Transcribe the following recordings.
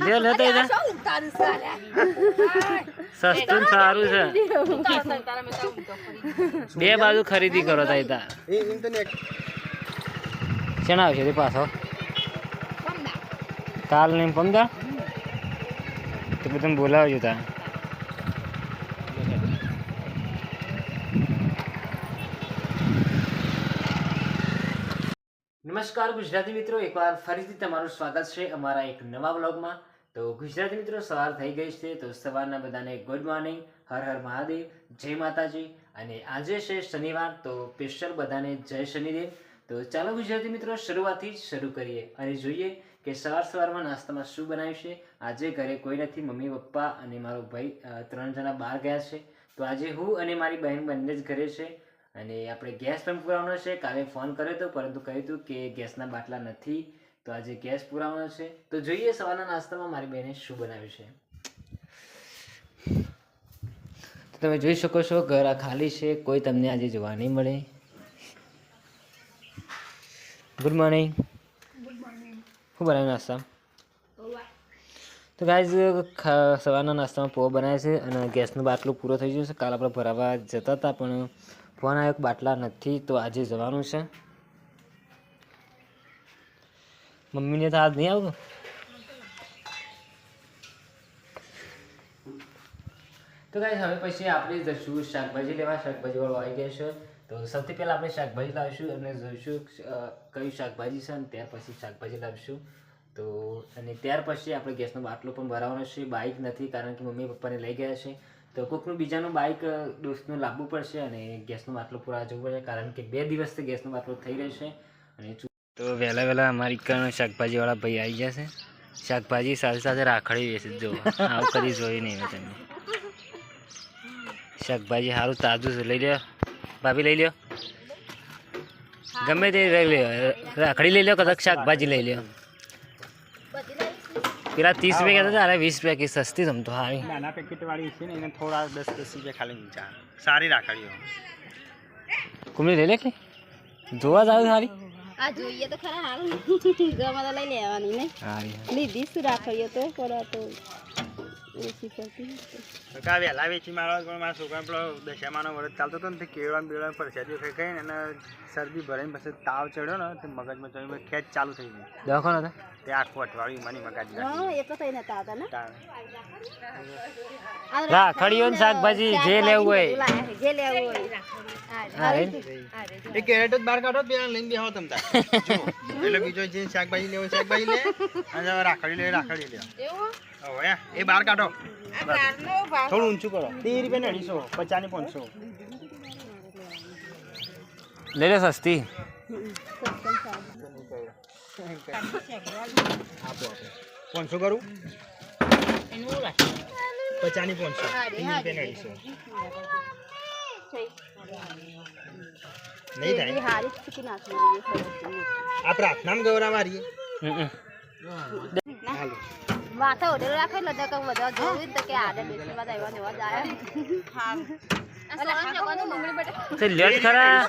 લ્યો લે તો સસ્તું ને સારું છે બે બાજુ ખરીદી કરો તા શેના આવશે પાછો કાલ ને પમદા તો તમે બોલાવજો તા નમસ્કાર ગુજરાતી મિત્રો, એકવાર ફરીથી તમારું સ્વાગત છે અમારા એક નવા બ્લોગમાં. તો ગુજરાતી મિત્રો, સવાર થઈ ગઈ છે તો સવારના બધાને ગુડ મોર્નિંગ, હર હર મહાદેવ, જય માતાજી. અને આજે છે શનિવાર તો સ્પેશિયલ બધાને જય શનિદેવ. તો ચાલો ગુજરાતી મિત્રો, શરૂઆતથી જ શરૂ કરીએ અને જોઈએ કે સવારમાં નાસ્તામાં શું બનાવ્યું છે. આજે ઘરે કોઈ નથી, મમ્મી પપ્પા અને મારો ભાઈ 3 જણા બહાર ગયા છે. તો આજે હું અને મારી બહેન બંને જ ઘરે છે અને આપણે ગેસ પણ પુરાવાનો છે. કાલે ફોન કર્યો હતો પરંતુ કહ્યું હતું કે ગેસના બાટલા નથી, તો આજે ગેસ પુરાવાનો છે. તો જોઈએ સવારના નાસ્તામાં મારી બહેને શું બનાવ્યું છે. તો તમે જોઈ શકો છો ઘર આ ખાલી છે, કોઈ તમને આજે જોવા નહીં મળે. Good morning. શું બનાવ્યું નાસ્તા? તો ગાઈઝ સવારના નાસ્તામાં પૌવા બનાવે છે અને ગેસનો બાટલો પૂરો થઈ ગયો છે. કાલ આપણે ભરાવા જતા હતા પણ ફોન આવ્યો બાટલા નથી, તો આજે જવાનું છે. મમ્મીને તો આજ નહીં આવું. તો ગાઈસ હવે પછી આપણે જઈશું શાકભાજી લેવા. શાકભાજી વાળો આવી ગયા છે તો સૌથી પહેલાં આપણે શાકભાજી લાવીશું અને જોઈશું કયું શાકભાજી છે અને ત્યાર પછી શાકભાજી લાવીશું. તો અને ત્યાર પછી આપણે ગેસનો બાટલો પણ ભરાવાનો છે. બાઇક નથી કારણ કે મમ્મી પપ્પાને લઈ ગયા છે, તો કોઈકનું બીજાનું બાઇક દોસ્તનું લાવવું પડશે અને ગેસનો બાટલો પૂરા જવું પડશે કારણ કે 2 દિવસથી ગેસનો બાટલો થઈ રહેશે. અને તો વહેલા અમારી કણ શાકભાજીવાળા ભાઈ આવી ગયા છે. શાકભાજી સાથે સાથે રાખડી વેચે. જો આવું કદી જોયું નહીં હોય તમે. શાકભાજી સારું તાજું છે, લઈ લ્યો ભાભી, લઈ લ્યો ગમે તે લઈ લ્યો. રાખડી લઈ લ્યો કદાચ શાકભાજી લઈ લ્યો. પેલા 30 રૂપિયા કહેતા હતા, 20 રૂપિયા કે સસ્તી તમ તો હારી નાના પેકેટ વાળી છે ને એને થોડા 10 રૂપિયા ખાલી નીચા સારી રાખડીઓ. કુમળી લઈ લે કે જોવા જાવ સારી. આ જોઈએ તો ખરા હાલ ગમે તો લઈ લેવાની ને. હારી લીધી શું રાખડીઓ તો પડો તો ઓછી પડતી. કા વેલા વેચી મારવા પણ મારા છોકરા પેલો દશામાનો વરસ ચાલતો હતો ને તે કેળવા બેળવા પરસાદીઓ ખાઈ ખાઈને અને શરદી ભરાઈને પછી તાવ ચડ્યો ને તે મગજમાં ચડ્યો, ખેંચ ચાલુ થઈ ગઈ. દવાખાના હતા તે આખું અઠવાડિયું મની મગાજી હા એ તો થઈ નતા હતા ને. રાખડીઓ ને શાકભાજી જે લેવું હોય જે લેવું હોય. એ કેરેટ જ બહાર કાઢો પેલા લઈને બેહો તમ તાર. એટલે બીજો જે શાકભાજી લેવો શાકભાજી લે અને રાખડી લે રાખડી લે. એવું હવે એ બહાર કાઢો, થોડું ઊંચું કરો. 30 રૂપિયા ને 250, 50 ને 500 લઈ લે સસ્તી. આપો 500 કરું 50 ની 500, 30 રૂપિયા ને 250 નહીં થાય. હારી ચૂકી નાખી આ પ્રાર્થના ગૌરા મારીએ માથા ઓઢેલો રાખે એટલે તો બધા જોયું તો કે આડે બેસી વાત આવ્યા જોવા જાય. તો લ્યો જ ખરા,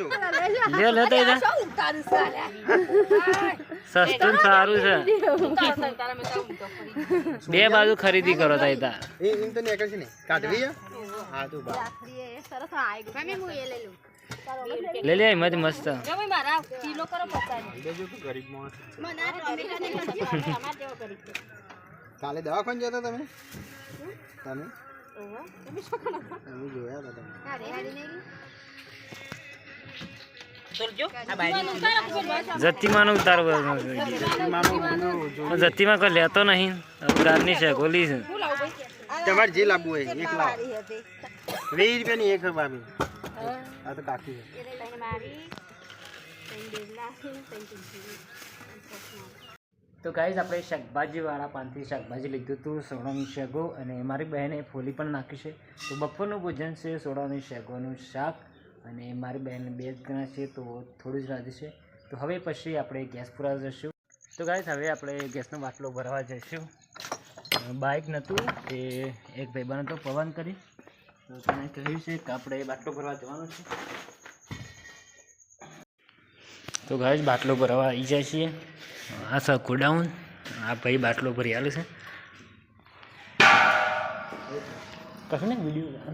લ્યો લે તો સસ્તું ને સારું છે. બે બાજુ ખરીદી કરો તા એ એમ તો નીકળ છે ને કાઢવી હા તું બા રાખડી એ સરસ આવી ગયું. મેં હું એ લઈ લઉં. લઈ લે એમાંથી મસ્ત. મારા કિલો કરો 50. દેજો તું ગરીબ માણસ. મને આ ટમેટા નહીં ખાતા, અમાર જેવો કરી દે. કાલે દવાખાને જતા તમે ઓહો તમે જોયા હતા તમે. હારી હારી નહીં જતીમાં ઉતારવાનું જતીમાં કોઈ લેતો નહીં. ગારની છે ગોલી છે. તમારે જે લાવવું હોય એક લાવ. 20 રૂપિયાની એક ભાભી. આ તો કાકી છે. તો ગાઈઝ આપણે શાકભાજીવાળા પાનથી શાકભાજી લીધું હતું, સોડાનું શેગો અને મારી બહેને ફોલી પણ નાખી છે. તો બપોરનું ભોજન છે સોડાનું શેગોનું શાક અને મારી બહેન 2 જણા છે તો થોડું જ રાધે છે. તો હવે પછી આપણે ગેસ પુરાવા જઈશું. તો ગાઈઝ હવે આપણે ગેસનો બાટલો ભરવા જઈશું. બાઇક નહોતું એ એક ભાઈબંધ હતો પવન કરી, તો તેને કહ્યું છે કે આપણે બાટલો ભરવા જવાનું છે. તો ગાઈઝ બાટલો ભરવા આવી જાય છીએ. આ છે ગોડાઉન, આ ભાઈ બાટલો ભરી આલે છે કશું ને વિડીયો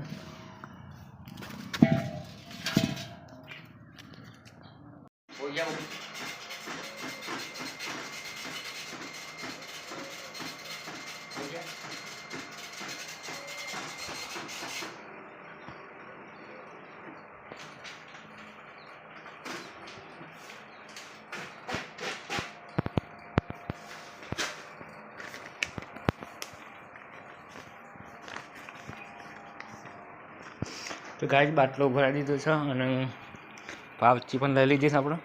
તો ગાય બાટલો ભરાઈ દીધો છે અને પાવચી પણ લઈ લીધી છે આપણે.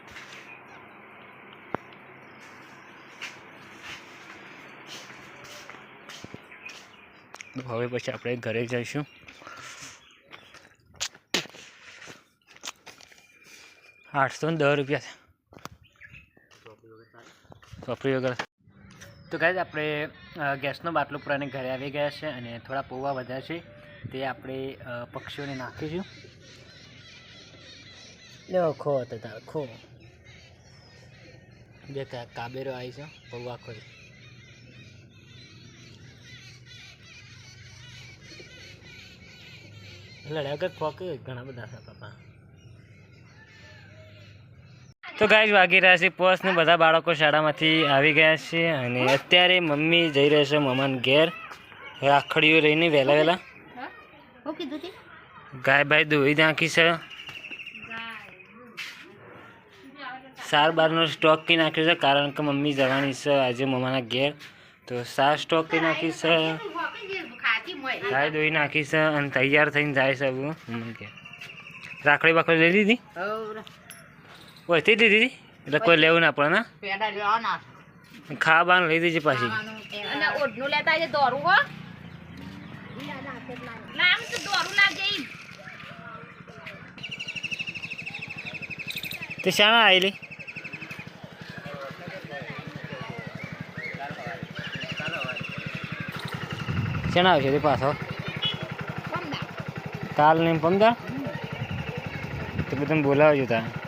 તો હવે પછી આપણે ઘરે જઈશું. $810 ચોપડી વગર. તો ગાય આપણે ગેસનો બાટલો પૂરાને ઘરે આવી ગયા છે અને થોડા પૌવા વધ્યા છે તે આપણે પક્ષીઓને નાખીશું. લેવો ખો હતો તાર ખો બે કાબેરો આવી છે પૌવા ખોઈ. લડ્યા વગર ખોકે ઘણા બધા છે પાપા. તો ગાય વાગી રહ્યા છે પોસ ને બધા બાળકો શાળામાંથી આવી ગયા છે અને અત્યારે મમ્મી જઈ રહ્યા છે મમ્માને ઘેર રાખડીઓ લઈને વહેલા વહેલા. ગાય ભાઈ દોઈ નાખી છે. સાર બારનો સ્ટોક કરી નાખ્યો છે કારણ કે મમ્મી જવાની છે આજે મમ્માના ઘેર. તો સાર સ્ટોક કરી નાખી છે, ગાય દોઈ નાખી છે અને તૈયાર થઈને જાય છે હવે મમ્માના ઘેર. રાખડી બાકડી લઈ લીધી ઓયથી જ લીધી એટલે કોઈ લેવું ના પડે ને. ખાવાનું લઈ દીધી પાછી. તે શાના આવેલી શાના આવશે તે પાછો કાલ ને 15 તો બધા બોલાવજો ત્યાં.